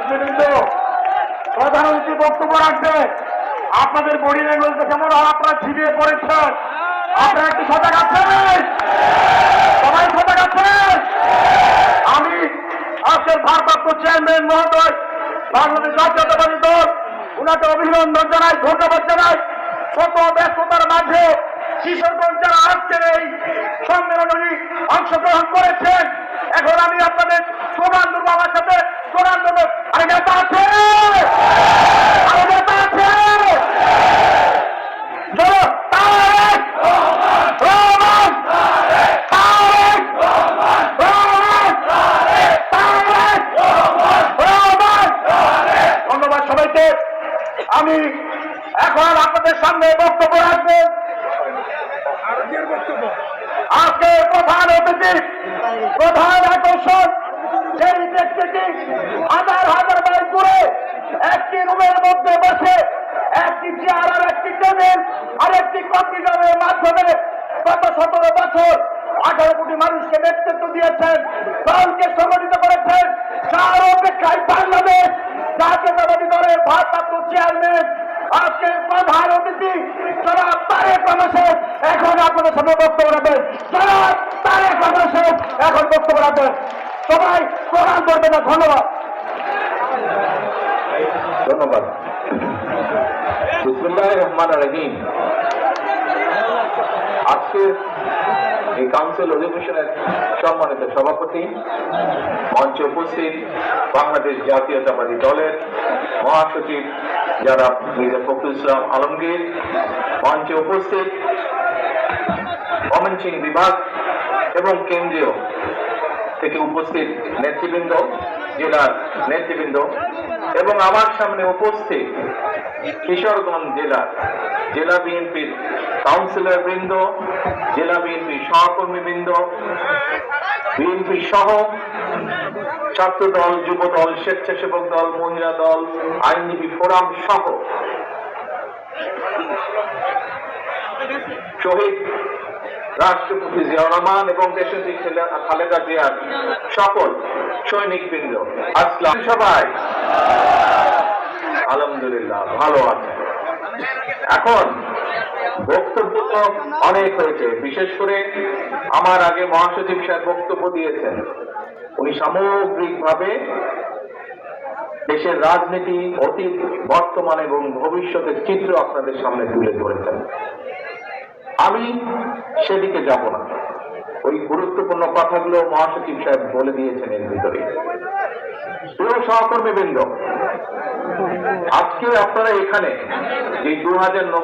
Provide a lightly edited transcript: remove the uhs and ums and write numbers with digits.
কিন্তু প্রধানমন্ত্রী বক্তব্য রাখবে। আপনাদের বডি ল্যাঙ্গুয়েজ দেখে মনে হয় আপনারা ছিটিয়ে পড়েছেন। আপনারা একটু সজাগ আছেন, সবাই সজাগ আছেন। আমি আজকের ভারপ্রাপ্ত চেয়ারম্যান মহোদয় বাংলাদেশ জাতীয়তাবাদী দল ওনাকে অভিনন্দন জানাই, ধন্যবাদ জানাই। শত ব্যস্ততার মাঝে কিশোরগঞ্জ যারা আজকের এই সম্মেলনে অংশগ্রহণ করেছেন, এখন আমি আপনাদের স্লোগান দেবো। আমার সাথে স্লোগান দেবো। আরে নেতা আছে, আরে নেতা আছে, ধন্যবাদ সবাইকে। আমি এখন আপনাদের সামনে বক্তব্য রাখবো। আজকে প্রধান অতিথি, প্রধান আকর্ষণ, সেই ব্যক্তিটি হাজার হাজার মাইল দূরে একটি রুমের মধ্যে বসে একটি চেয়ার আর একটি টেবিল আর একটি কম্পিউটারের মাধ্যমে গত 17 বছর 18 কোটি মানুষকে নেতৃত্ব দিয়েছেন, দলকে সংগঠিত করেছেন। তার অপেক্ষায় বাংলাদেশ জাতীয়তাবাদী দলের ভারপ্রাপ্ত চেয়ারম্যান আজকে প্রধান অতিথি জনাব তারেক রহমান সাহেব এখন আপনাদের সামনে বক্তব্য রাখবেন। জনাব তারেক রহমান সাহেব এখন বক্তব্য রাখবেন। সবাই প্রদান করবেন না। ধন্যবাদ। ধন্যবাদ। বিসমিল্লাহির রহমানির রহিম। আজকের এই কাউন্সিল অধিবেশনের সম্মানিত সভাপতি, মঞ্চে উপস্থিত বাংলাদেশ জাতীয়তাবাদী দলের মহাসচিব যারা মির্জা ফখরুল ইসলাম আলমগীর, মঞ্চে উপস্থিত ময়মনসিংহ বিভাগ এবং কেন্দ্রীয় থেকে উপস্থিত নেতৃবৃন্দ, জেলার নেতৃবৃন্দ এবং আমার সামনে উপস্থিত কিশোরগঞ্জ জেলার জেলা বিএনপির কাউন্সিলর বৃন্দ, জেলা বিএনপির সহকর্মী বৃন্দ, বিএনপি সহ ছাত্র দল, যুব দল, স্বেচ্ছাসেবক দল, মহিলা দল, আইনজীবী ফোরাম সহ শহীদ রাষ্ট্রপতি জিয়াউর রহমান এবং দেশনেত্রী খালেদা জিয়ার সকল সৈনিক বৃন্দ, আসসালাম। সবাই আলহামদুলিল্লাহ ভালো আছে। এখন বক্তব্য তো অনেক হয়েছে, বিশেষ করে আমার আগে মহাসচিব সাহেব বক্তব্য দিয়েছেন। উনি সামগ্রিকভাবে দেশের রাজনীতি, অতীত, বর্তমান এবং ভবিষ্যতের চিত্র আপনাদের সামনে তুলে ধরেছেন। আমি সেদিকে যাব না, ওই গুরুত্বপূর্ণ কথাগুলো মহাসচিব সাহেব বলে দিয়েছেন এর ভিতরে। প্রিয় সহকর্মীবৃন্দ, আজকে আপনারা এখানে যে 2090